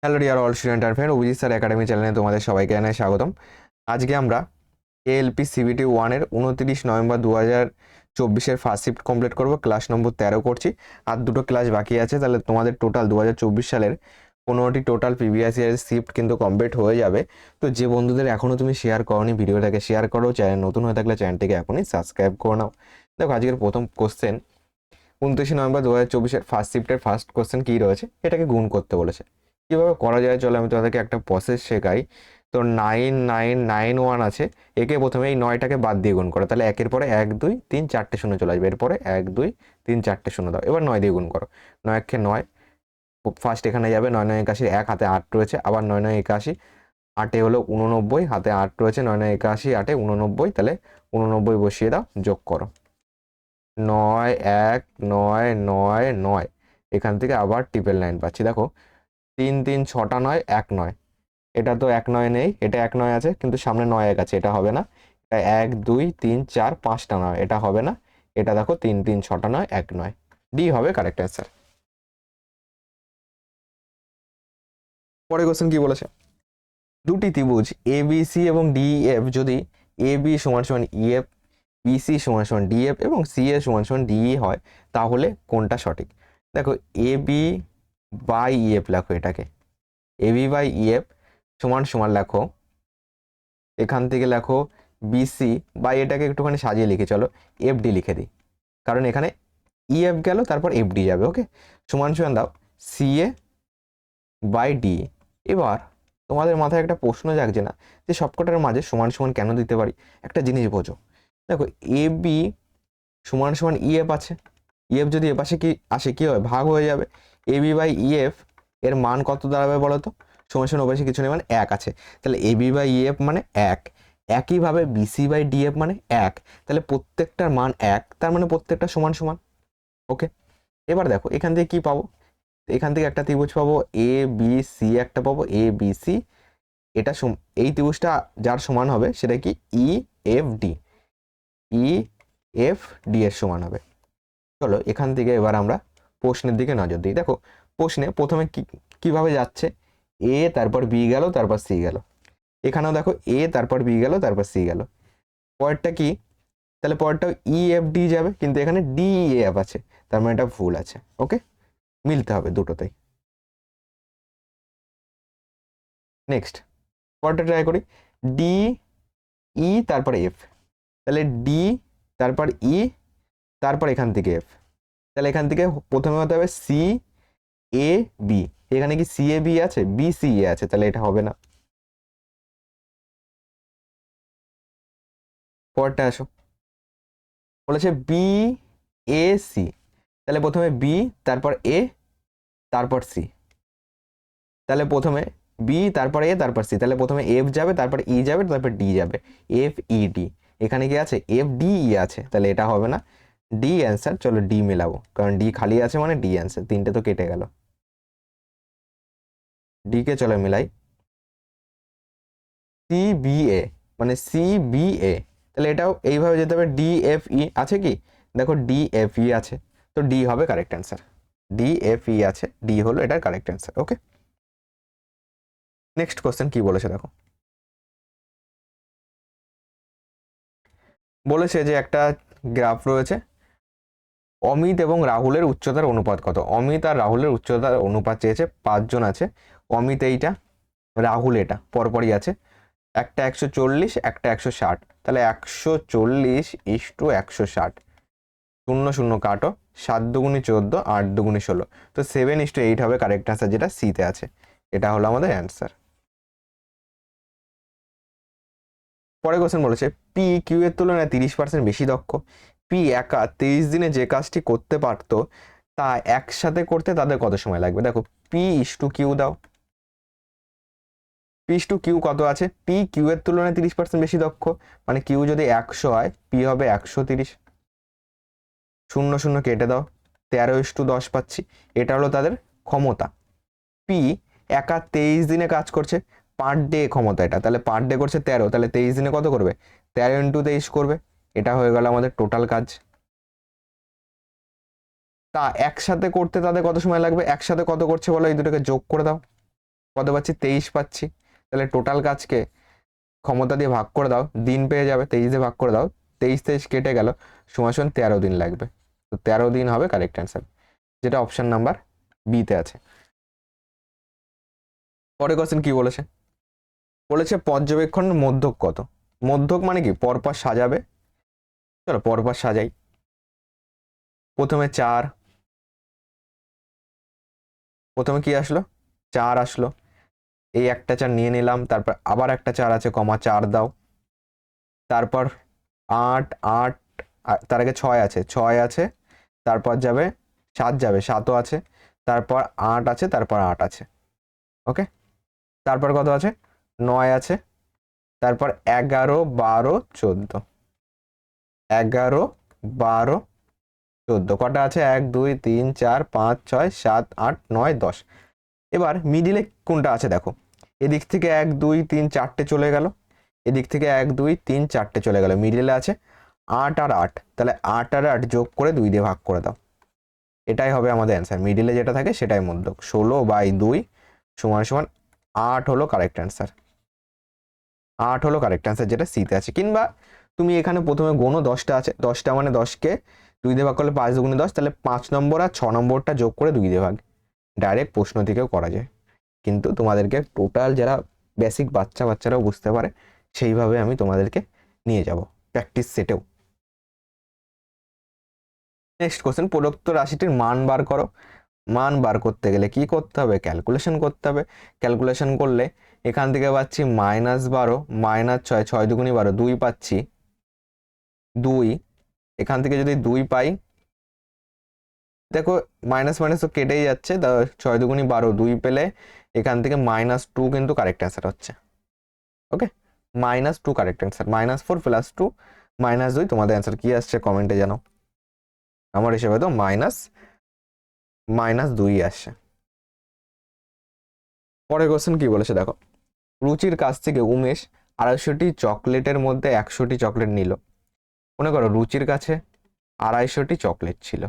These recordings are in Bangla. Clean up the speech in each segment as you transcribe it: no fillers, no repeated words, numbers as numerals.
হ্যালো ডিয়ার অল স্টুডেন্ট আর ফ্রেন্ড, অভিজিৎ স্যার একাডেমি চ্যানেলে তোমাদের সবাইকে জানাই স্বাগতম। আজকে আমরা এএলপি সিবিটি 1-এর 29 নভেম্বর 2024-এর ফার্স্ট শিফট কমপ্লিট করব। ক্লাস নম্বর 13 করছি, আর দুটো ক্লাস বাকি আছে। তাহলে তোমাদের টোটাল 2024 সালের 15টি টোটাল প্রিভিয়াস ইয়ারের শিফট কিন্তু কমপ্লিট হয়ে যাবে। তো যে বন্ধুদের এখনও তুমি শেয়ার করোনি, ভিডিওটাকে শেয়ার করো। চ্যানেল নতুন হয়ে থাকলে চ্যানেলটিকে এখনই সাবস্ক্রাইব করে নাও। দেখো, আজকের প্রথম কোশ্চেন 29 নভেম্বর 2024-এর ফার্স্ট শিফটের ফার্স্ট কোশ্চেন কী রয়েছে, এটাকে গুণ করতে বলেছে। কীভাবে করা যায় চলো আমি তোমাদেরকে একটা প্রসেস শেখাই। তো 9991 আছে, একে প্রথমে এই 9টাকে বাদ দিয়ে গুণ করো। তাহলে একের পরে 1 2 3 4টে শূন্য চলে আসবে, এরপরে 1 2 3 4টে শূন্য দাও। এবার 9 দিয়ে গুণ করো। 9 একে 9, ফার্স্ট এখানে যাবে 9 9 81, এক হাতে 8 রয়েছে। আবার 9 9 81, 8 হলো 89, হাতে 8 রয়েছে। 9 9 81, 8 89, তাহলে 89 বসিয়ে দাও, যোগ করো। 9 1 9 9 9, এখান থেকে আবার 999 পাচ্ছি। দেখো 3 3 6টা 9 1 9, এটা তো 1 9 নেই, এটা 1 9 আছে, কিন্তু সামনে 9 1 আছে, এটা হবে না। এটা 1 2 3 4 5টা 9, এটা হবে না। এটা দেখো 3 3 6টা 9 1 9, ডি হবে কারেক্ট অ্যান্সার। পরের কোশ্চেন কি বলেছে, দুটি ত্রিভুজ এ বি সি এবং ডি এফ যদি এ বি সমান সমান ইএফ, বিসি সমান সমান ডিএফ এবং সি এ সমান সমান ডিই হয়, তাহলে কোনটা সঠিক? দেখো, এ বি বাই ইএফ লেখো, এটাকে এ বি বাই ইএফ সমান সমান লেখো, এখান থেকে লেখো বিসি, বা এটাকে একটুখানি সাজিয়ে লিখে চলো এফডি লিখে দিই, কারণ এখানে ইএফ গেল, তারপর এফডি যাবে। ওকে, সমান সমান দাও সিএ বাই ডি। এবার তোমাদের মাথায় একটা প্রশ্ন জাগছে না, যে সবকটার মাঝে সমান সমান কেন দিতে পারি? একটা জিনিস বোঝো, দেখো এ বি সমান সমান ইএফ আছে, ইএফ যদি এপাশে কি আসে কি হয়, ভাগ হয়ে যাবে। এ বি বাই ইএফ এর মান কত দাঁড়াবে বলো তো? সমান সমান ওপাশে কিছু নেই, মানে 1 আছে, তাহলে এ বি বাই ইএফ মানে 1। একইভাবে বিসি বাই ডিএফ মানে 1, তাহলে প্রত্যেকটার মান 1, তার মানে প্রত্যেকটা সমান সমান। ওকে, এবার দেখো এখান থেকে কি পাবো, এখান থেকে একটা ত্রিভুজ পাবো এ বি সি, একটা পাবো এ বি সি। এটা এই ত্রিভুজটা যার সমান হবে সেটা কি E F D, E F D এর সমান হবে। চলো এখান থেকে এবার আমরা প্রশ্নের দিকে নজর দিই। দেখো প্রশ্নে প্রথমে কিভাবে যাচ্ছে, এ তারপর বি গেল, তারপর সি গেল। এখানেও দেখো এ তারপর বি গেল, তারপর সি গেল। পরেরটা কি, তাহলে পরেরটাও ই এফ ডি যাবে, কিন্তু এখানে ডি এফ আছে, তার মানে এটা ভুল আছে। ওকে, মিলতে হবে দুটোতেই। নেক্সট পরেরটা ট্রাই করি, ডি ই তারপর এফ, তাহলে ডি তারপর ই, তারপর এখান থেকে এফ। তাহলে এখান থেকে প্রথমে হতে হবে সি এ বি, এখানে কি সি এ বি আছে, বি সি এ আছে, তাহলে এটা হবে না। পরেরটা আসো, বলেছে বি এ সি, তাহলে প্রথমে বি, তারপর এ, তারপর সি। তাহলে প্রথমে বি, তারপর এ, তারপর সি, তাহলে প্রথমে এফ যাবে, তারপর ই যাবে, তারপর ডি যাবে, এফ ই ডি। এখানে কি আছে, এফ ডি ই আছে, তাহলে এটা হবে না, ডি অ্যান্সার। চলো ডি মেলাবো, কারণ ডি খালি আছে মানে ডি অ্যান্সার, তিনটে তো কেটে গেল। ডি কে চলো মিলাই, সি বি এ মানে সি বি এ, তাহলে এটাও এইভাবে যেতে হবে, ডি এফ ই আছে কি, দেখো ডি এফ ই আছে, তো ডি হবে correct answer. D F E আছে, ডি হলো এটার কারেক্ট অ্যান্সার। ওকে, নেক্সট কোশ্চেন কি বলেছে দেখো, বলেছে যে একটা গ্রাফ রয়েছে, অমিত এবং রাহুলের উচ্চতার অনুপাত কত? অমিত আর রাহুলের উচ্চতার অনুপাত চেয়েছে, 5 জন আছে, অমিত এইটা, রাহুল এটা, পরপরই আছে। একটা 140, একটা 160, তাহলে 140:160, 0 0 কাটো, 7 দুগুণি 14, 8 দুগুণি 16, তো 7:8 হবে কারেক্ট অ্যান্সার, যেটা সিতে আছে। এটা হলো আমাদের অ্যান্সার। পরে কোশ্চেন বলেছে পি কিউ এর তুলনায় 30% বেশি দক্ষ। পি একা 23 দিনে যে কাজটি করতে পারত, তা একসাথে করতে তাদের কত সময় লাগবে? দেখো পি ইস টু কিউ দাও, পি ইস টু কিউ কত আছে, পি কিউ এর তুলনায় 30% বেশি দক্ষ, মানে কিউ যদি 100 হয়, পি হবে 130। 0 0 কেটে দাও, 13:10 পাচ্ছি। এটা হলো তাদের ক্ষমতা। পি একা 23 দিনে কাজ করছে, পার ডে ক্ষমতা এটা, তাহলে পার ডে করছে 13, তাহলে 23 দিনে কত করবে, 13 × 23 করবে। এটা হয়ে গেল আমাদের টোটাল কাজ। তা একসাথে করতে তাদের কত সময় লাগবে, একসাথে কত করছে বলো, এই দুটোকে যোগ করে দাও, কত পাচ্ছি 23 পাচ্ছি। তাহলে টোটাল কাজকে ক্ষমতা দিয়ে ভাগ করে দাও, দিন পেয়ে যাবে, 23 দিয়ে ভাগ করে দাও, 23 কেটে গেল, সমান 13 দিন লাগবে। তো 13 দিন হবে কারেক্ট অ্যান্সার, যেটা অপশন নাম্বার বিতে আছে। পরে কোশ্চেন কি বলেছে, বলেছে পর্যবেক্ষণের মধ্যক কত। মধ্যক মানে কি, পরপর সাজাবে। চলো পরপর সাজাই। প্রথমে 4, প্রথমে কি আসলো 4 আসলো, এই একটা 4 নিয়ে নিলাম, তারপর আবার একটা 4 আছে, কমা 4 দাও, তারপর 8 8, তার আগে 6 আছে, 6 আছে, তারপর যাবে 7, যাবে 7ও আছে, তারপর 8 আছে, তারপর 8 আছে। ওকে, তারপর কত আছে 9 আছে, তারপর 11 12 14, 11 12 14, কটা আছে 1 2 3 4 5 6 7 8 9 10। এবার মিডিলে কোনটা আছে দেখো, এদিক থেকে 1 2 3 4টে চলে গেল, এদিক থেকে 1 2 3 4টে চলে গেল, মিডিলে আছে 8 আর 8, তাহলে 8 আর 8 যোগ করে 2 দিয়ে ভাগ করে দাও, এটাই হবে আমাদের অ্যান্সার। মিডিলে যেটা থাকে সেটাই মধ্যক, 16/2 সমান সমান 8 হলো কারেক্ট অ্যান্সার। 8 হলো কারেক্ট অ্যান্সার, যেটা সিতে আছে। কিংবা তুমি এখানে প্রথমে গোনো 10টা আছে, 10টা মানে 10কে 2 দিয়ে ভাগ করলে 5 2 10, তাহলে 5 নম্বর আর 6 নম্বরটা যোগ করে 2 দিয়ে ভাগ, ডাইরেক্ট প্রশ্ন থেকেও করা যায়। কিন্তু তোমাদেরকে টোটাল যারা বেসিক বাচ্চারাও বুঝতে পারে সেইভাবে আমি তোমাদেরকে নিয়ে যাব প্র্যাকটিস সেটেও। নেক্সট কোশ্চেন, প্রদত্ত রাশিটির মান বার করো। মান বার করতে গেলে কি করতে হবে, ক্যালকুলেশন করতে হবে। ক্যালকুলেশন করলে এখান থেকে পাচ্ছি -12 -6, 6 দুগুণি 12, 2 পাচ্ছি 2, এখান থেকে যদি 2 পাই, দেখো মাইনাস মাইনাস তো কেটেই যাচ্ছে, 6 দুগুণি 12, 2 পেলে এখান থেকে -2 কিন্তু কারেক্ট অ্যান্সার হচ্ছে। ওকে, -2 কারেক্ট অ্যান্সার, -4 + 2 -2 তোমাদের অ্যান্সার কি আসছে কমেন্টে জানাও। আমার হিসেবে তো -2 আসছে। পরের কোশ্চেন কি বলেছে দেখো, রুচির কাছ থেকে উমেশ 250টি চকলেটের মধ্যে 100টি চকলেট নিল। মনে করো রুচির কাছে 250টি চকলেট ছিল,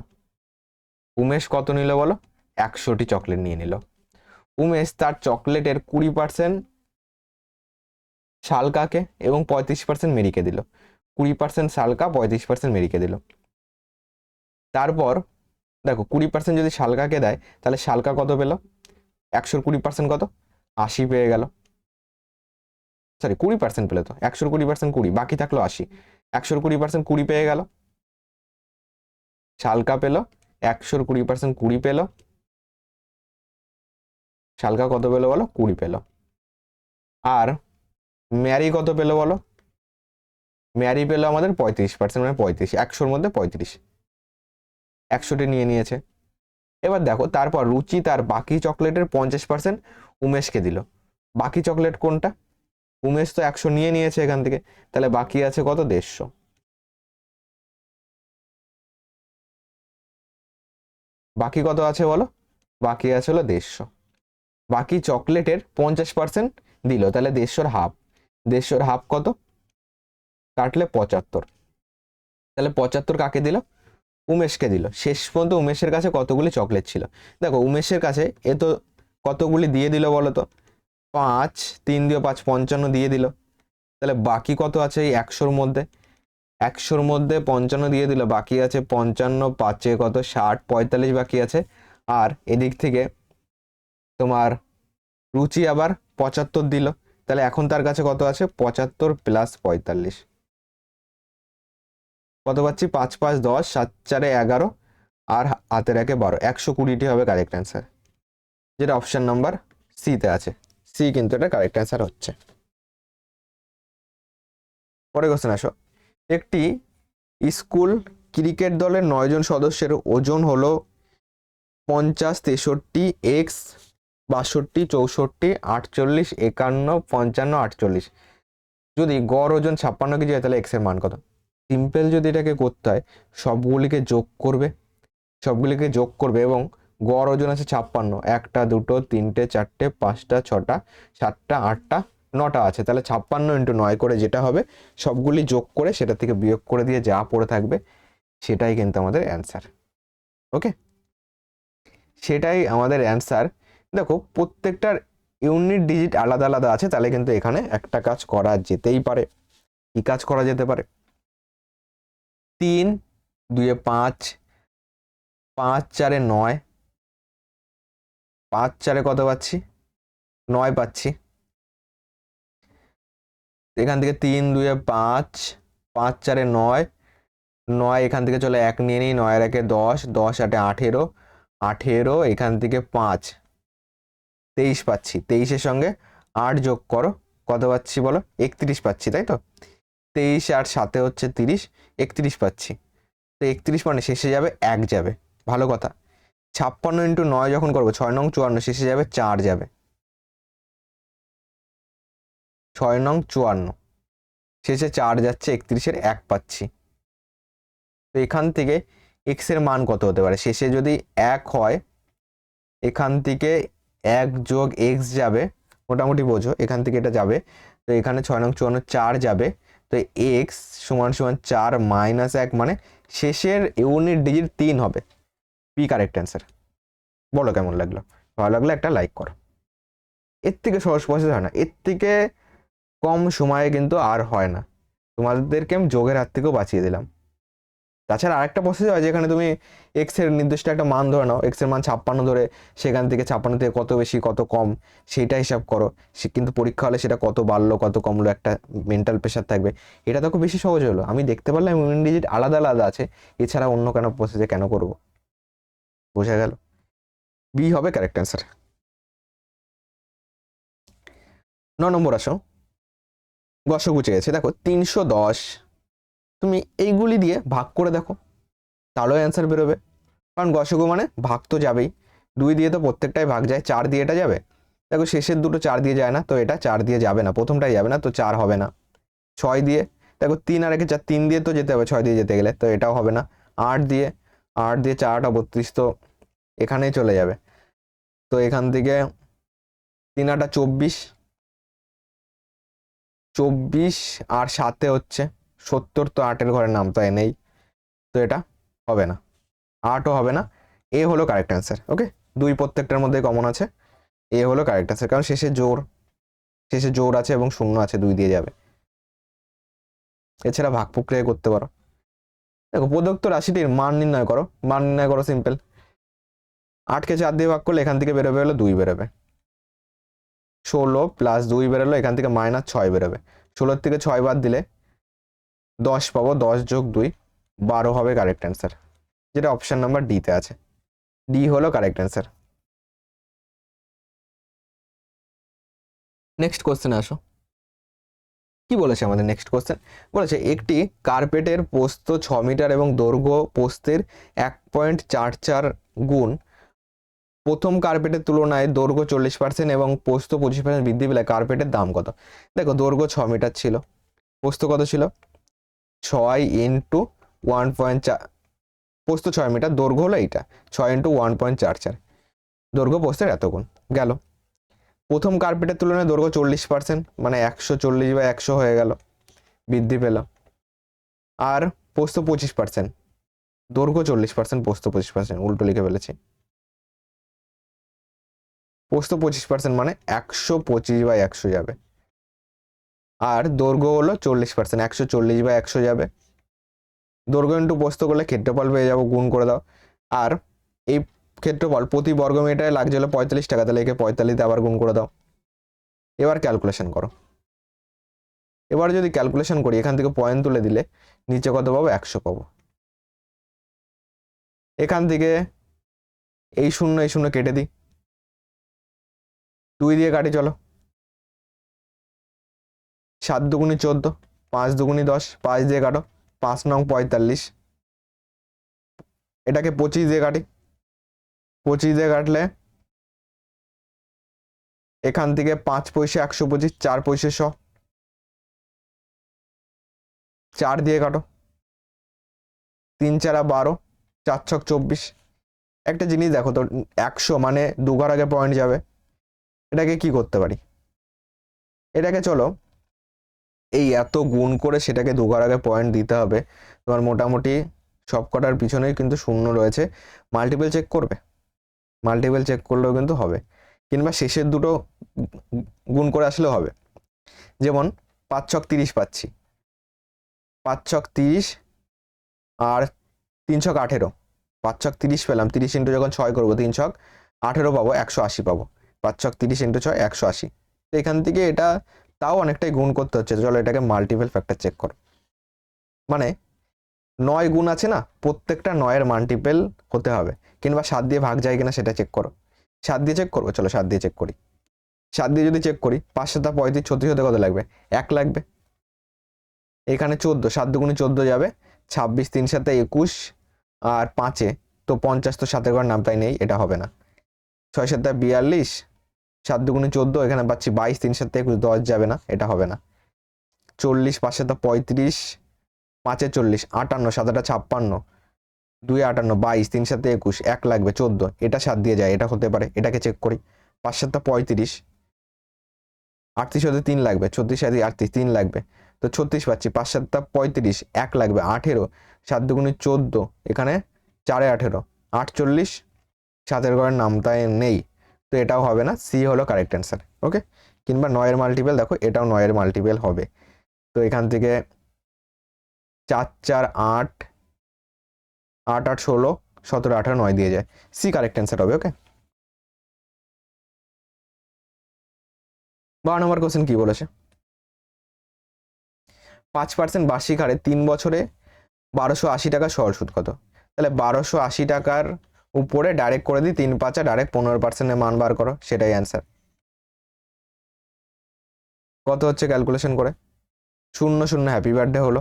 উমেশ কত নিল বলো, 100টি চকলেট নিয়ে নিল। উমেশ তার চকলেটের 20% শালকাকে এবং 35% মেরিকে দিল। 20% শালকা, 35% মেরিকে দিল। তারপর দেখো 20% যদি শালকাকে দেয়, তাহলে শালকা কত পেল, 100-র 20% কত, 80 পেয়ে গেল। সরি 20% পেলে তো, 100-র 20% 20, বাকি থাকলো 80, 100-র 20% 20 পেয়ে গেল। শালকা পেল 100-র 20% 20 পেল, শালকা কত পেলো বলো, 20 পেলো। আর ম্যারি কত পেলো বলো, ম্যারি পেলো আমাদের 35%, মানে 35, 100-র মধ্যে 35, 100টি নিয়ে নিয়েছে। এবার দেখো তারপর রুচি তার বাকি চকলেটের 50% উমেশকে দিল। বাকি চকলেট কোনটা, উমেশ তো 100 নিয়ে নিয়েছে এখান থেকে, তাহলে বাকি আছে কত, 150। বাকি কত আছে বলো, বাকি আছে হলো 150। বাকি চকলেটের 50% দিল, তাহলে 150-র হাফ, 150-র হাফ কত, কাটলে 75, তাহলে 75 কাকে দিল, উমেশকে দিল। শেষ পর্যন্ত উমেশের কাছে কতগুলি চকলেট ছিল, দেখো উমেশের কাছে এ তো কতগুলি দিয়ে দিল বলো তো, 5 3 দিয়ে 5 55 দিয়ে দিল। তাহলে বাকি কত আছে এই 100-র মধ্যে, 100-র মধ্যে 55 দিয়ে দিল, বাকি আছে 55, 5 কত 60, 45 বাকি আছে। আর এদিক থেকে তোমার রুচি আবার 75 দিল, তাহলে এখন তার কাছে কত আছে, 75 + 45, কত পাচ্ছি, 5 5 10, 7 4 11, আর হাতের 1 12, 120টি হবে কারেক্ট অ্যান্সার, যেটা অপশন নাম্বার সিতে আছে। সি কিন্তু এটা কারেক্ট অ্যান্সার হচ্ছে। পরে কোশ্চেন আসো, একটি স্কুল ক্রিকেট দলের 9 জন সদস্যের ওজন হলো 50 63 x 62 64 48 51 55 48, যদি গড় ওজন 56 কেজি হয় তাহলে এক্স এর মান কত। সিম্পল যদি এটাকে করতে হয়, সবগুলিকে যোগ করবে এবং গড় ওজন আছে 56, 1টা 2টো 3টে 4টে 5টা 6টা 7টা 8টা 9টা আছে, তাহলে 56 × 9 করে যেটা হবে সবগুলি যোগ করে সেটা থেকে বিয়োগ করে দিয়ে যা পড়ে থাকবে সেটাই কিন্তু আমাদের অ্যান্সার। ওকে, সেটাই আমাদের অ্যান্সার। দেখো প্রত্যেকটার ইউনিট ডিজিট আলাদা আলাদা আছে, তাহলে কিন্তু এখানে একটা কাজ করা যেতেই পারে। কি কাজ করা যেতে পারে? 3 2 5, 5 4 9, 5 4 কত পাচ্ছি? 9 পাচ্ছি। এখান থেকে 3 2 5, 5 4 9, 9 এখান থেকে চলে 1 নিয়ে নিই, 9 1 10, 10 8 18, 18 এখান থেকে 5, 23 পাচ্ছি। 23-এর সঙ্গে 8 যোগ করো, কত পাচ্ছি বলো? 31 পাচ্ছি, তাই তো? 23 আর 7 হচ্ছে 30, 31 পাচ্ছি। তো 31 মানে শেষে যাবে 1 যাবে, ভালো কথা। 56 × 9 যখন করবো 6 নং 54, শেষে যাবে 4 যাবে, 6 নং 54 শেষে 4 যাচ্ছে, 31-এর 1 পাচ্ছি। তো এখান থেকে x এর মান কত হতে পারে? শেষে যদি 1 হয়, এখান থেকে 1 যোগ x যাবে, মোটামুটি বোঝো, এখান থেকে এটা যাবে। তো এখানে 6 নং 54 4 যাবে। তো x সমান সমান 4 মাইনাস 1, মানে শেষের ইউনিট ডিজিট 3 হবে। P correct answer. বলো কেমন লাগলো? ভালো লাগলে একটা লাইক করো। এর থেকে সহজ প্রসেস হয় না, এর থেকে কম সময়ে কিন্তু আর হয় না। তোমাদেরকে আমি যোগের হাত থেকেও বাঁচিয়ে দিলাম। তাছাড়া আরেকটা প্রসেস হয়, যেখানে তুমি এক্স এর নির্দিষ্ট একটা মান ধরে নাও, এক্স এর মান 56 ধরে সেখান থেকে 56 থেকে কত বেশি কত কম সেটা হিসাব করো। সে কিন্তু পরীক্ষা হলে সেটা কত বাড়লো কত কমলো একটা মেন্টাল প্রেশার থাকবে। এটা তো খুব বেশি সহজ হলো, আমি দেখতে পারলাম ইউনিট ডিজিট আলাদা আলাদা আছে, এছাড়া অন্য কেন প্রসেসে কেন করবো? বোঝা গেল? বি হবে কারেক্ট অ্যান্সার। 9 নম্বর আসো, গসগু চেয়েছে। দেখো 310, তুমি এইগুলি দিয়ে ভাগ করে দেখো, তাহলেও অ্যান্সার বেরোবে। কারণ গসগু মানে ভাগ তো যাবেই, 2 দিয়ে তো প্রত্যেকটাই ভাগ যায়, 4 দিয়ে এটা যাবে। দেখো শেষের দুটো 4 দিয়ে যায় না, তো এটা 4 দিয়ে যাবে না, প্রথমটাই যাবে না, তো 4 হবে না। 6 দিয়ে, দেখো 3 আর 1 4, 3 দিয়ে তো যেতে হবে 6 দিয়ে যেতে গেলে, তো এটাও হবে না। 8 দিয়ে, 8 দিয়ে 4টা 32, তো এখানেই চলে যাবে। তো এখান থেকে 3 8 24, 24 আর 7 হচ্ছে 70, তো 8-এর ঘরে নাম তো নেই, তো এটা হবে না, 8ও হবে না। এ হলো কারেক্ট অ্যান্সার। ওকে, 2 প্রত্যেকটার মধ্যে কমন আছে, এ হলো কারেক্ট অ্যান্সার, কারণ শেষে জোর আছে এবং শূন্য আছে, 2 দিয়ে যাবে। এছাড়া ভাগ প্রক্রিয়া করতে পারো। দেখো প্রদত্ত রাশিটির মান নির্ণয় করো, মান নির্ণয় করো সিম্পল। 8কে 4 দিয়ে ভাগ করলে এখান থেকে বেরোবে হলো 2 বেরোবে, 16 প্লাস 2 বেরোলো, এখান থেকে মাইনাস 6 বেরোবে। 16 থেকে 6 বাদ দিলে 10 পাবো, 10 যোগ 2 12 হবে কারেক্ট অ্যান্সার, যেটা অপশন নাম্বার ডিতে আছে। ডি হলো কারেক্ট অ্যান্সার। নেক্সট কোশ্চেনে আসো। কি বলেছে আমাদের নেক্সট কোশ্চেন? বলেছে একটি কার্পেটের প্রস্থ 6 মিটার এবং দৈর্ঘ্য প্রস্থের 1.44 গুণ প্রথম কার্পেটের তুলনায় দৈর্ঘ্য 40% এবং প্রস্থ 25% বৃদ্ধি পেলে কার্পেটের দাম কত? দেখো দৈর্ঘ্য 6 মিটার ছিল, প্রস্থ কত ছিল? 6 ইন্টু 1.4, প্রস্থ 6 মিটার, দৈর্ঘ্য হলো এইটা 6 ইন্টু 1.44, দৈর্ঘ্য প্রস্থের এত গুণ গেল। প্রথম কার্পেটের তুলনায় দৈর্ঘ্য 40%, মানে 140/100 হয়ে গেল, বৃদ্ধি পেল। আর প্রস্থ 25%, দৈর্ঘ্য 40%, প্রস্থ 25%, উল্টো লিখে ফেলেছি। প্রস্থ 25% মানে 125/100 যাবে, আর দৈর্ঘ্য হলো 40%, 140/100 যাবে। দৈর্ঘ্য ইন্টু প্রস্থ করলে ক্ষেত্রফল পেয়ে যাবো, গুণ করে দাও। আর এই ক্ষেত্রফল প্রতি বর্গ মিটারে লাগছে হলো 45 টাকা, তাহলে একে 45 আবার গুণ করে দাও। এবার ক্যালকুলেশন করো। এবার যদি ক্যালকুলেশন করি, এখান থেকে পয়েন্ট তুলে দিলে নিচে কত পাবো? 100 পাবো। এখান থেকে এই শূন্য কেটে দিই, 2 দিয়ে কাটি, চলো। 7 দুগুণি 14, 5 দুগুণি 10, 5 দিয়ে কাটো, 5 নং 45, এটাকে 25 দিয়ে কাটি, 25 দিয়ে কাটলে এখান থেকে 5 পয়সা 125, 4 পয়সা 100, 4 দিয়ে কাটো, 3 4 12, 4 ছক 24। একটা জিনিস দেখো তো, 100 মানে 2 ঘর আগে পয়েন্ট যাবে, এটাকে কি করতে পারি? এটাকে চলো এই এত গুণ করে সেটাকে 2 ঘর আগে পয়েন্ট দিতে হবে, তোমার মোটামুটি সব কটার পিছনেই কিন্তু শূন্য রয়েছে, মাল্টিপল চেক করবে, মাল্টিপল চেক করলেও কিন্তু হবে, কিংবা শেষের দুটো গুণ করে আসলেও হবে। যেমন 5 ছক 30 পাচ্ছি, 5 ছক 30 আর 3 ছক 18, 5 ছক 30 পেলাম, 30 ইন্টু যখন 6 করবো 3 ছক 18 পাবো, 180 পাবো। 5 ছক 30 ইন্টু 6 180। তো এখান থেকে এটা তাও অনেকটাই গুণ করতে হচ্ছে। চলো এটাকে মাল্টিপল ফ্যাক্টর চেক করো। মানে 9 গুণ আছে না, প্রত্যেকটা 9-এর মাল্টিপল হতে হবে, কিংবা 7 দিয়ে ভাগ যায় কিনা সেটা চেক করো। 7 দিয়ে চেক করবো, চলো 7 দিয়ে চেক করি। 7 দিয়ে যদি চেক করি 5 7 35, 36 হতে কত লাগবে? 1 লাগবে। এখানে 14, 7 দুগুণে 14 যাবে, 26, 3 7 21 আর 5-এ তো 50, তো 7-এর ঘর নামতাই নেই, এটা হবে না। 6 7 42, 7 দুগুণে 14, এখানে পাচ্ছি 22, 3 7 21, 10 যাবে না, এটা হবে না। 40, 5 7 35, 5-এ 40, 58, 7 56, 2 58, 22, 3 7 21, 1 লাগবে, 14, এটা 7 দিয়ে যায়, এটা হতে পারে, এটাকে চেক করি। 5 7 35, 38 হতে 3 লাগবে, 36 38, 3 লাগবে, তো 36 পাচ্ছি। 5 7 35, 1 লাগবে, 18, 7 দুগুণে 14, এখানে 4 18, 48, 7-এর ঘরের নামতাই নেই, তো এটাও হবে না, সি হলো কারেক্ট অ্যান্সার। ওকে, কিংবা 9-এর মাল্টিপল দেখো, এটাও 9-এর মাল্টিপল হবে। তো এখান থেকে 4 4 8, 8 8 16, 17 18, 9 দিয়ে যায়, সি কারেক্ট অ্যান্সার হবে। ওকে, 12 নম্বর কোশ্চেন কি বলেছে? 5% বার্ষিক হারে 3 বছরে 1280 টাকা সরল সুদ কত? তাহলে 1280 টাকার উপরে ডাইরেক্ট করে দিই 3 5 ডাইরেক্ট 15%-এর মান বার করো, সেটাই অ্যান্সার। কত হচ্ছে ক্যালকুলেশন করে? 0 0 হ্যাপি বার্থডে হলো।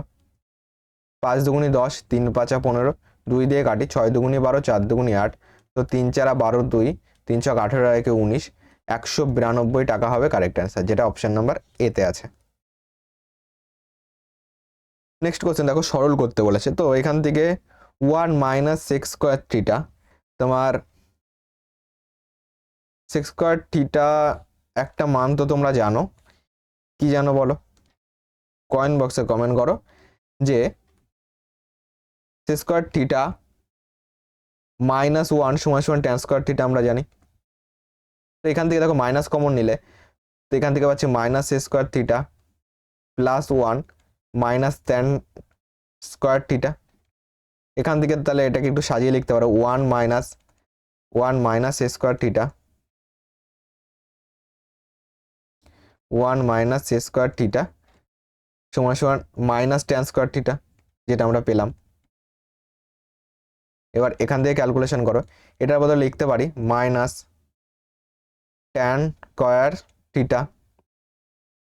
5 দুগুণি 10, 3 5 15, 2 দিয়ে কাটি, 6 দুগুণি 12, 4 দুগুণি 8, তো 3 4 12, 2 3 ছক 18, 19, 192 টাকা হবে কারেক্ট অ্যান্সার, যেটা অপশন নাম্বার এতে আছে। নেক্সট কোশ্চেন দেখো, সরল করতে বলেছে। তো এখান থেকে 1 মাইনাস সেক্স স্কোয়ার থিটা, তোমার সেক্স স্কোয়ার থিটা একটা মান তো তোমরা জানো, কি জানো বলো? কয়েন বক্সে কমেন্ট করো যে সেক্স স্কোয়ার থিটা -1 সমান সমান ট্যান স্কোয়ার থিটা আমরা জানি। তো এখান থেকে দেখো মাইনাস কমন নিলে, তো এখান থেকে পাচ্ছি minus sex square theta +1 minus tan square theta. এখান থেকে তাহলে এটাকে একটু সাজিয়ে লিখতে পারো, 1 minus sex square theta, 1 minus sex square theta সমান সমান মাইনাস ট্যান স্কোয়ার থিটা, যেটা আমরা পেলাম। এবার এখান থেকে ক্যালকুলেশন করো, এটার বদলে লিখতে পারি মাইনাস ট্যান স্কোয়ার থিটা।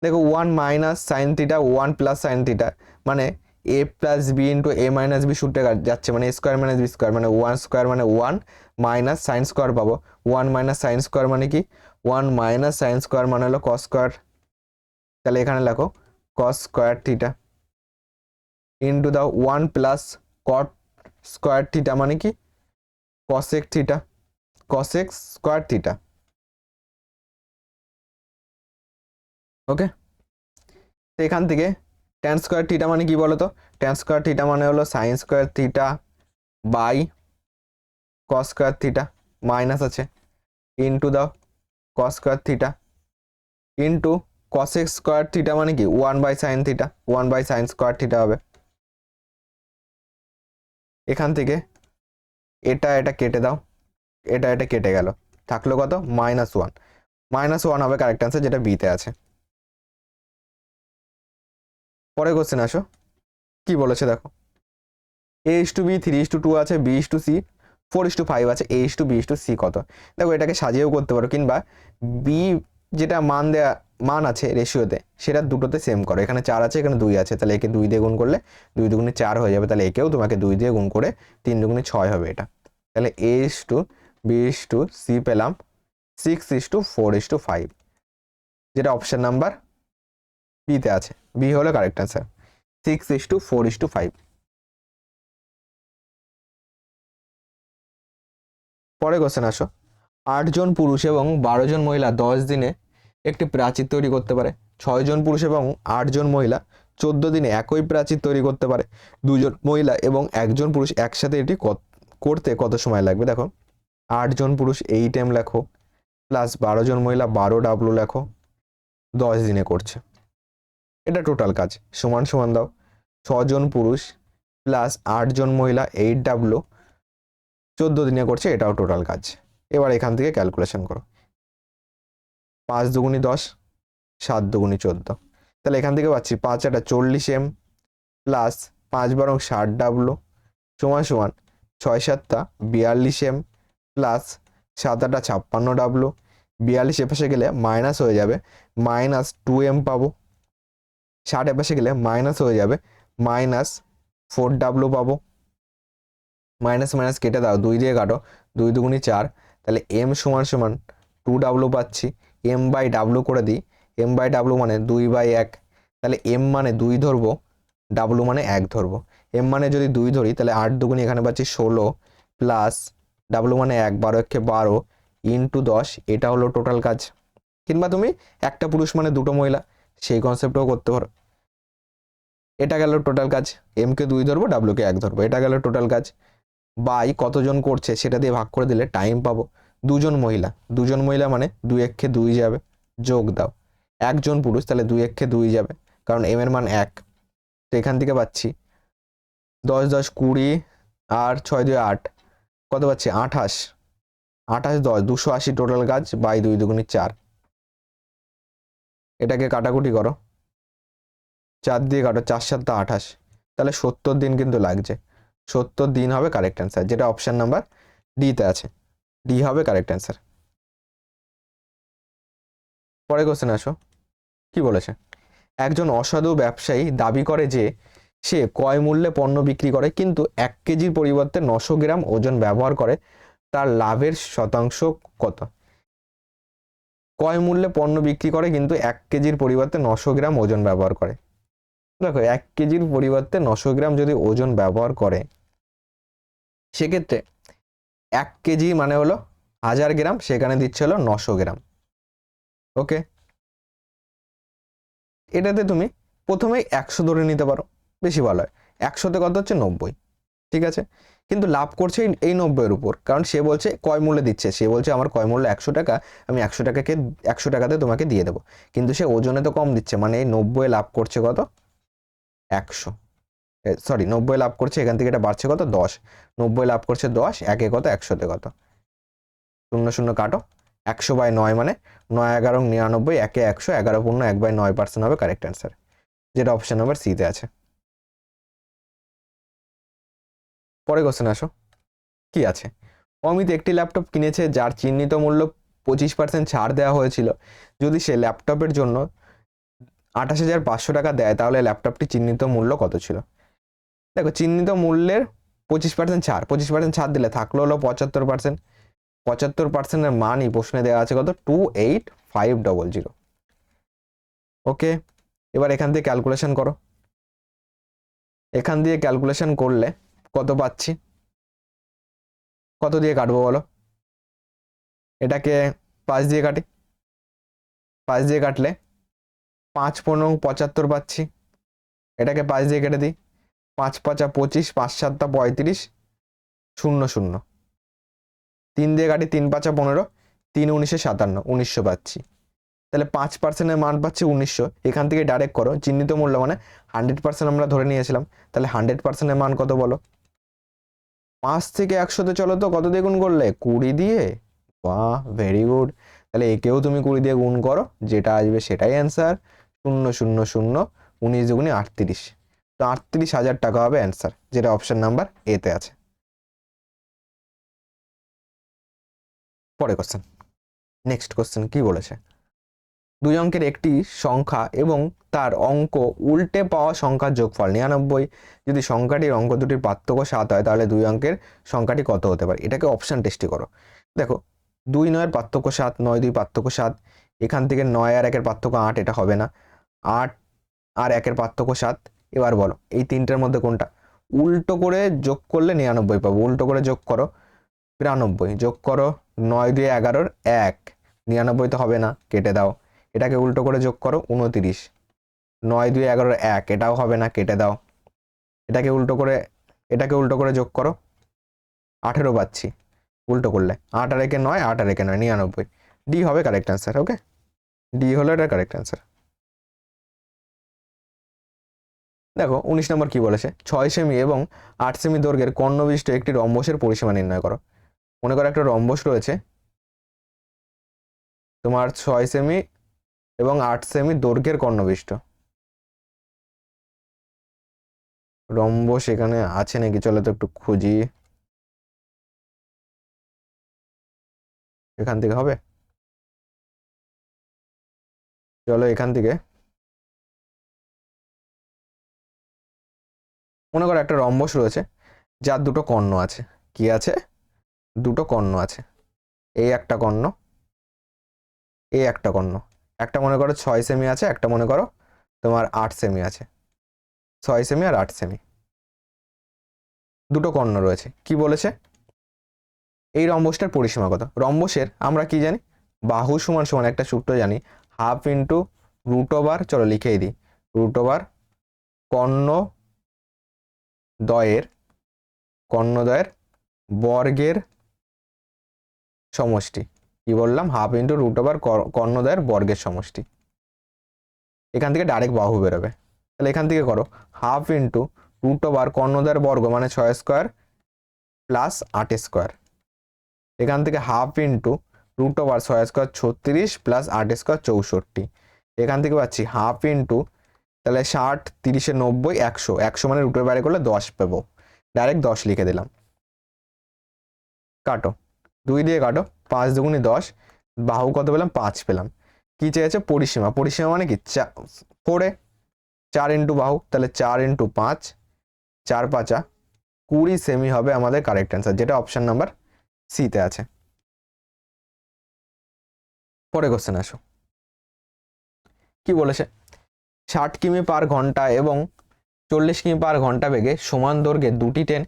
দেখো 1 minus sine theta, 1 plus sine theta, মানে a plus B into a minus B সূত্রে যাচ্ছে, মানে a square minus B square, মানে 1 স্কোয়ার মানে 1 মাইনাস সাইন স্কোয়ার পাবো। 1 মাইনাস সাইন স্কোয়ার মানে কি? 1 মাইনাস সাইন স্কোয়ার মানে হলো কস স্কোয়ার, তাহলে এখানে লেখো cos square theta into the 1 plus cot square theta মানে কি? Cosec theta, cosec square theta. Okay, তো এখান থেকে ট্যান স্কোয়ার থিটা মানে কি বলতো? ট্যান স্কোয়ার থিটা মানে হলো sine square theta by cos square theta, minus আছে, into the cos square theta into cosec square theta মানে কি? 1 by sine theta, 1 by sine square theta হবে। এখান থেকে এটা এটা কেটে দাও, এটা এটা কেটে গেল, থাকলো কত? -1, -1 হবে কারেক্ট অ্যান্সার, যেটা বিতে আছে। পরে কোশ্চেন আসো, কি বলেছে দেখো, a:b 3:2 আছে, b:c 4:5 আছে, a:b:c কত? দেখো এটাকে সাজিয়েও করতে পারো, কিংবা বি যেটা মান আছে রেশিওতে, সেটা দুটোতে সেম করো। এখানে 4 আছে, এখানে 2 আছে, তাহলে একে 2 দিয়ে গুণ করলে 2 দুগুণে 4 হয়ে যাবে, তাহলে একেও তোমাকে 2 দিয়ে গুণ করে 3 দুগুণে 6 হবে এটা। তাহলে a:b:c পেলাম 6:4:5, যেটা অপশন নাম্বার বিতে আছে, বি হলো কারেক্ট অ্যান্সার, 6:4:5। পরে কোশ্চেন আসো, 8 জন পুরুষ এবং 12 জন মহিলা 10 দিনে একটি প্রাচীর তৈরি করতে পারে। 6 জন পুরুষ এবং 8 জন মহিলা 14 দিনে একই প্রাচীর তৈরি করতে পারে। 2 জন মহিলা এবং 1 জন পুরুষ একসাথে এটি করতে কত সময় লাগবে? দেখো 8 জন পুরুষ 8m লেখো, প্লাস 12 জন মহিলা 12W লেখো, 10 দিনে করছে, এটা টোটাল কাজ। সমান সমান দাও 6 জন পুরুষ প্লাস 8 জন মহিলা 8W 14 দিনে করছে, এটাও টোটাল কাজ। এবার এখান থেকে ক্যালকুলেশন করো, 5 দুগুণি 10, 7 দুগুণি 14, তাহলে এখান থেকে পাচ্ছি 5 এটা 40M প্লাস 5 বারং 60W সমান সমান 6 7টা 42M প্লাস 7 8টা 56W, 42 এপাশে গেলে মাইনাস হয়ে যাবে, মাইনাস 2M পাবো, 60 এপাশে গেলে মাইনাস হয়ে যাবে, মাইনাস 4W পাবো, মাইনাস মাইনাস কেটে দাও, 2 দিয়ে কাটো, 2 দুগুণি 4, তাহলে M সমান সমান 2W পাচ্ছি, M/W করে দিই, M/W মানে 2/1, তাহলে M মানে 2 ধরবো, W মানে 1 ধরবো। M মানে যদি 2 ধরি তাহলে 8 দুগুণি এখানে পাচ্ছি 16 প্লাস W মানে 1, 12 একে 12 ইন্টু 10, এটা হলো টোটাল কাজ। কিংবা তুমি একটা পুরুষ মানে দুটো মহিলা, সেই কনসেপ্টও করতে পারো। এটা গেল টোটাল কাজ, M কে 2 ধরবো, W কে 1 ধরবো, এটা গেল টোটাল কাজ। বাই কতজন করছে সেটা দিয়ে ভাগ করে দিলে টাইম পাবো। 2 জন মহিলা, 2 জন মহিলা মানে 2 একে 2 যাবে, যোগ দাও 1 জন পুরুষ, তাহলে 2 একে 2 যাবে, কারণ M এর মান 1, তো এখান থেকে পাচ্ছি 10 10 20 আর 6 2 8, কত পাচ্ছি 28, 28 10 280 টোটাল কাজ, বাই 2 দুগুণি 4, এটাকে কাটাকুটি করো, 4 দিয়ে কাটো, 4 7 28, তাহলে 70 দিন কিন্তু লাগছে। 70 দিন হবে কারেক্ট অ্যান্সার, যেটা অপশন নাম্বার ডিতে আছে, ডি হবে কারেক্ট অ্যান্সার। পরে কোশ্চেন আসো, কি বলেছে? একজন অসাধু ব্যবসায়ী দাবি করে যে সে ক্রয় মূল্যে পণ্য বিক্রি করে কিন্তু 1 কেজির পরিবর্তে 900 গ্রাম ওজন ব্যবহার করে, তার লাভের শতাংশ কত? ক্রয় মূল্যে পণ্য বিক্রি করে কিন্তু 1 কেজির পরিবর্তে 900 গ্রাম ওজন ব্যবহার করে। দেখো 1 কেজির পরিবর্তে 900 গ্রাম যদি ওজন ব্যবহার করে, সেক্ষেত্রে 1 কেজি মানে হলো 1000 গ্রাম, সেখানে দিচ্ছে হলো 900 গ্রাম। ওকে, এটাতে তুমি প্রথমেই 100 ধরে নিতে পারো, বেশি ভালো হয়। 100তে কত হচ্ছে 90, ঠিক আছে, কিন্তু লাভ করছে এই 90-এর উপর, কারণ সে বলছে ক্রয় মূল্যে দিচ্ছে, সে বলছে আমার ক্রয় মূল্য 100 টাকা, আমি 100 টাকাকে 100 টাকাতে তোমাকে দিয়ে দেবো, কিন্তু সে ওজনে তো কম দিচ্ছে, মানে এই 90 লাভ করছে কত 100, সরি 90 লাভ করছে, এখান থেকে এটা বাড়ছে কত 10, 90 লাভ করছে 10, একে কত 100তে কত, 0 0 কাটো, 100/9 মানে 9 11 99, একে 100, 11 পূর্ণ 1/9% হবে কারেক্ট অ্যান্সার, যেটা অপশন নাম্বার সিতে আছে। পরে কোশ্চেন আসো, কি আছে? অমিত একটি ল্যাপটপ কিনেছে যার চিহ্নিত মূল্য 25% ছাড় দেওয়া হয়েছিল, যদি সে ল্যাপটপের জন্য 28,500 টাকা দেয় তাহলে ল্যাপটপটি চিহ্নিত মূল্য কত ছিল? দেখো চিহ্নিত মূল্যের 25% ছাড়, 25% ছাড় দিলে থাকলো হলো 75%, 75%-এর মানই প্রশ্নে দেওয়া আছে কত 28,500। ওকে, এবার এখান থেকে ক্যালকুলেশন করো, এখান দিয়ে ক্যালকুলেশন করলে কত পাচ্ছি, কত দিয়ে কাটবো বলো? এটাকে 5 দিয়ে কাটি, 5 দিয়ে কাটলে 5 15 75 পাচ্ছি, এটাকে 5 দিয়ে কেটে দিই, 5 5 25, 5 7 35, 0 0, 3 দিয়ে কাটি, 3 5 15, 3 19 57, 1900 পাচ্ছি, তাহলে 5%-এর মান পাচ্ছি 1900, এখান থেকে ডাইরেক্ট করো, চিহ্নিত মূল্য মানে 100% আমরা ধরে নিয়েছিলাম, তাহলে 100%-এর মান কত বলো? 5 থেকে 100-তে চলো তো, কত দিয়ে গুণ করলে 20 দিয়ে, বাহ ভেরি গুড, তাহলে একেও তুমি 20 দিয়ে গুণ করো, যেটা আসবে সেটাই অ্যান্সার, 0 0 0, 19 দুগুণে 38, তো 38,000 টাকা হবে অ্যান্সার, যেটা অপশন নাম্বার এতে আছে। পরে কোশ্চেন, নেক্সট কোশ্চেন কি বলেছে? 2 অঙ্কের একটি সংখ্যা এবং তার অঙ্ক উল্টে পাওয়া সংখ্যার যোগফল 99, যদি সংখ্যাটির অঙ্ক দুটির পার্থক্য 7 হয় তাহলে 2 অঙ্কের সংখ্যাটি কত হতে পারে? এটাকে অপশন টেস্টই করো। দেখো 2 9-এর পার্থক্য 7, 9 2 পার্থক্য 7, এখান থেকে 9 আর 1-এর পার্থক্য 8, এটা হবে না, 8 আর 1-এর পার্থক্য 7, এবার বলো এই তিনটের মধ্যে কোনটা? উল্টো করে যোগ করলে 99 পাবো, উল্টো করে যোগ করো 92, যোগ করো 9 2 11-র 1, 99 তো হবে না, কেটে দাও, এটাকে উল্টো করে যোগ করো 29, 9 2 11-র 1, এটাও হবে না, কেটে দাও, এটাকে উল্টো করে যোগ করো 18 পাচ্ছি, উল্টো করলে 8 আর 1 9, 8 আর 1 9, 99, ডি হবে কারেক্ট অ্যান্সার। ওকে, ডি হলো এটা কারেক্ট অ্যান্সার। দেখো 19 নম্বর কি বলেছে, 6 সেমি এবং 8 সেমি দৈর্ঘ্যের কর্ণবিশিষ্ট একটি রম্বসের পরিসীমা নির্ণয় করো। মনে করো একটা রম্বস রয়েছে তোমার 6 সেমি এবং 8 সেমি দৈর্ঘ্যের কর্ণবিশিষ্ট। রম্বস এখানে আছে নাকি, চলো তো একটু খুঁজি। এখান থেকে হবে, চলো এখান থেকে। মনে করো একটা রম্বস রয়েছে যার দুটো কর্ণ আছে। কি আছে? দুটো কর্ণ আছে। এই একটা কর্ণ, এই একটা কর্ণ। একটা মনে করো 6 সেমি আছে, একটা মনে করো তোমার 8 সেমি আছে। 6 সেমি আর 8 সেমি দুটো কর্ণ রয়েছে। কি বলেছে? এই রম্বসটার পরিসীমা কত? রম্বসের আমরা কি জানি, বাহু সমান সমান একটা সূত্র জানি, হাফ ইন্টু রুট ওভার, চলো লিখেই দিই, রুট ওভার কর্ণদ্বয়ের বর্গের সমষ্টি। কি বললাম? হাফ ইন্টু রুট ওভার কর্ণদ্বয়ের বর্গের সমষ্টি। এখান থেকে ডাইরেক্ট বাহু বেরোবে। তাহলে এখান থেকে করো হাফ ইন্টু রুট ওভার কর্ণদ্বয়ের বর্গ মানে 6 স্কোয়ার প্লাস 8 স্কোয়ার। এখান থেকে half into root over 6 square 36 plus 8 square 64। এখান থেকে পাচ্ছি হাফ ইন্টু, তাহলে 60 30 90 100, 100 মানে রুটের বাইরে করলে 10 পাবো, ডাইরেক্ট 10 লিখে দিলাম। কাটো, 2 দিয়ে কাটো, 5 দুগুণে 10, বাহু কত পেলাম? 5 পেলাম। কি চেয়েছে? পরিসীমা। পরিসীমা মানে কি? 4 4 ইন্টু বাহু, তাহলে 4 ইন্টু 5, 4 5 20 সেমি হবে আমাদের কারেক্ট অ্যান্সার, যেটা অপশন নাম্বার সিতে আছে। পরে কোশ্চেন আসো, কি বলেছে? 60 কিমি পার ঘন্টা এবং 40 কিমি পার ঘন্টা বেগে সমান দৈর্ঘ্যের দুটি ট্রেন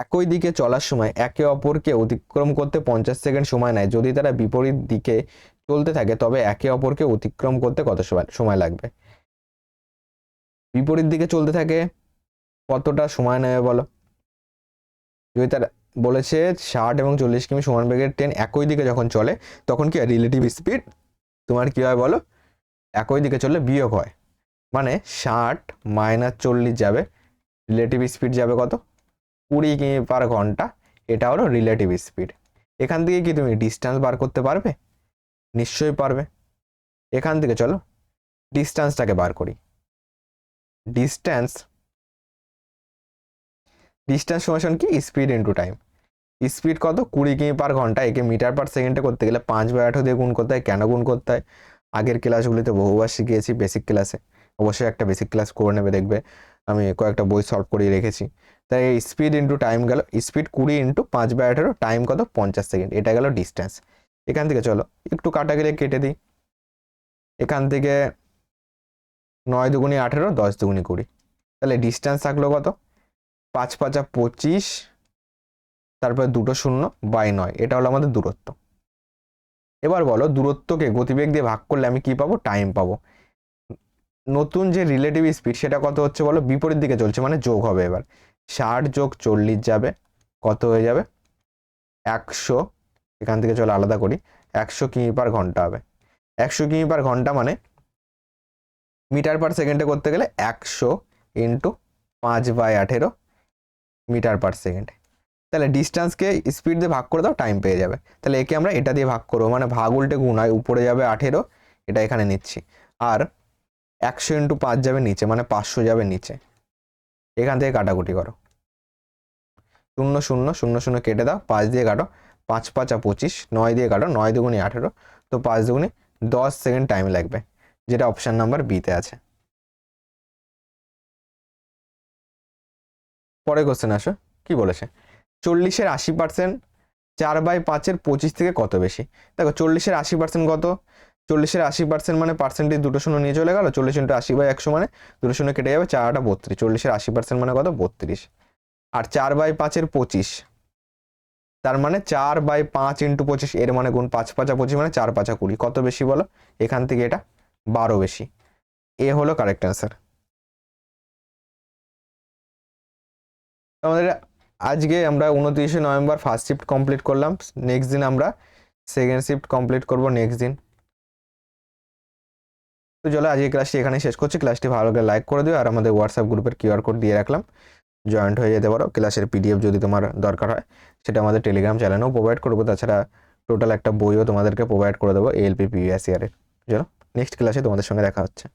একই দিকে চলার সময় একে অপরকে অতিক্রম করতে 50 সেকেন্ড সময় নেয়। যদি তারা বিপরীত দিকে চলতে থাকে তবে একে অপরকে অতিক্রম করতে কত সময় লাগবে? বিপরীত দিকে চলতে থাকে কতটা সময় নেবে বলো? যদি তার বলেছে 60 এবং 40 কিমি সমান বেগের ট্রেন একই দিকে যখন চলে তখন কি রিলেটিভ স্পিড তোমার কি হয় বলো? একই দিকে চললে বিয়োগ হয়, মানে 60 মাইনাস 40 যাবে, রিলেটিভ স্পিড যাবে কত? 20 কিমি পার ঘন্টা। এটা হলো রিলেটিভ স্পিড। এখান থেকে কি তুমি ডিস্টেন্স বার করতে পারবে? নিশ্চয়ই পারবে। এখান থেকে চলো ডিস্টেন্সটাকে বার করি। ডিস্টেন্স সমান কি? Speed into time. স্পিড কত? 20 কিমি পার ঘন্টা। একে মিটার পার সেকেন্ডে করতে গেলে 5/8 দিয়ে গুণ করতে হয়। কেন গুণ করতে হয়? আগের ক্লাসগুলিতে বহুবার শিখিয়েছি, বেসিক ক্লাসে। অবশ্যই একটা বেসিক ক্লাস করে নেবে, দেখবে আমি কয়েকটা বই সলভ করিয়ে রেখেছি। তাই এই স্পিড ইন্টু টাইম গেল, স্পিড 20 ইন্টু 5/18, টাইম কত? 50 সেকেন্ড। এটা গেল ডিস্টেন্স। এখান থেকে চলো একটু কাটাগেলে কেটে দিই। এখান থেকে 9 দুগুণি 18, 10 দুগুণি 20, তাহলে ডিস্টেন্স থাকলো কত? 5 5 25, তারপরে দুটো শূন্য বাই 9, এটা হলো আমাদের দূরত্ব। এবার বলো দূরত্বকে গতিবেগ দিয়ে ভাগ করলে আমি কি পাবো? টাইম পাবো। নতুন যে রিলেটিভ স্পিড সেটা কত হচ্ছে বলো? বিপরীত দিকে চলছে মানে যোগ হবে। এবার 60 যোগ 40 যাবে, কত হয়ে যাবে? 100। এখান থেকে চলো আলাদা করি, 100 কিমি পার ঘন্টা হবে। 100 কিমি পার ঘন্টা মানে মিটার পার সেকেন্ডে করতে গেলে 100 ইন্টু 5/18 মিটার পার সেকেন্ড। তাহলে ডিস্টেন্সকে স্পিড দিয়ে ভাগ করে দাও, টাইম পেয়ে যাবে। তাহলে একে আমরা এটা দিয়ে ভাগ করবো, মানে ভাগ উল্টে গুণ হয়, উপরে যাবে 18, এটা এখানে নিচ্ছি, আর 100 ইন্টু 5 যাবে নিচে, মানে 500 যাবে নিচে। এখান থেকে কাটাকুটি করো, 0 0 0 0 কেটে দাও, 5 দিয়ে কাটো, 5 5 25, 9 দিয়ে কাটো, 9 দুগুণি 18, তো 5 দুগুণি 10 সেকেন্ড টাইম লাগবে, যেটা অপশন নাম্বার বিতে আছে। পরে কোশ্চেন আসো, কি বলেছে? 40-এর 80%, 4/5 25 থেকে কত বেশি? দেখো 40-এর 80% কত? 40-এর 80% মানে পার্সেন্টেজ দুটো শূন্য নিয়ে চলে গেল, 40 ইন্টু 80/100 মানে দুটো শূন্য কেটে যাবে, 4 8 32, 40-এর 80% মানে কত? 32। আর 4/5 25, তার মানে 4/5 ইন্টু 25, এর মানে গুণ 5 5 25 মানে 4 5 20, কত বেশি বলো? এখান থেকে এটা 12 বেশি। এ হলো কারেক্ট অ্যান্সার। আমাদের আজকে আমরা 29শে নভেম্বর ফার্স্ট শিফট কমপ্লিট করলাম। নেক্সট দিন আমরা সেকেন্ড শিফট কমপ্লিট করব নেক্সট দিন। তো চলো আজকে ক্লাসটি এখানে শেষ করছি। ক্লাসটি ভালো লাগলে লাইক করে দিও, আর আমাদের হোয়াটসঅ্যাপ গ্রুপের কিউআর কোড দিয়ে রাখলাম, জয়েন্ট হয়ে যেতে পারো। ক্লাসের পিডিএফ যদি তোমার দরকার হয় সেটা আমাদের টেলিগ্রাম চ্যানেলেও প্রোভাইড করবো। তাছাড়া টোটাল একটা বইও তোমাদেরকে প্রোভাইড করে দেবো এএলপি প্রিভিয়াস ইয়ারের। চলো নেক্সট ক্লাসে তোমাদের সঙ্গে দেখা হচ্ছে।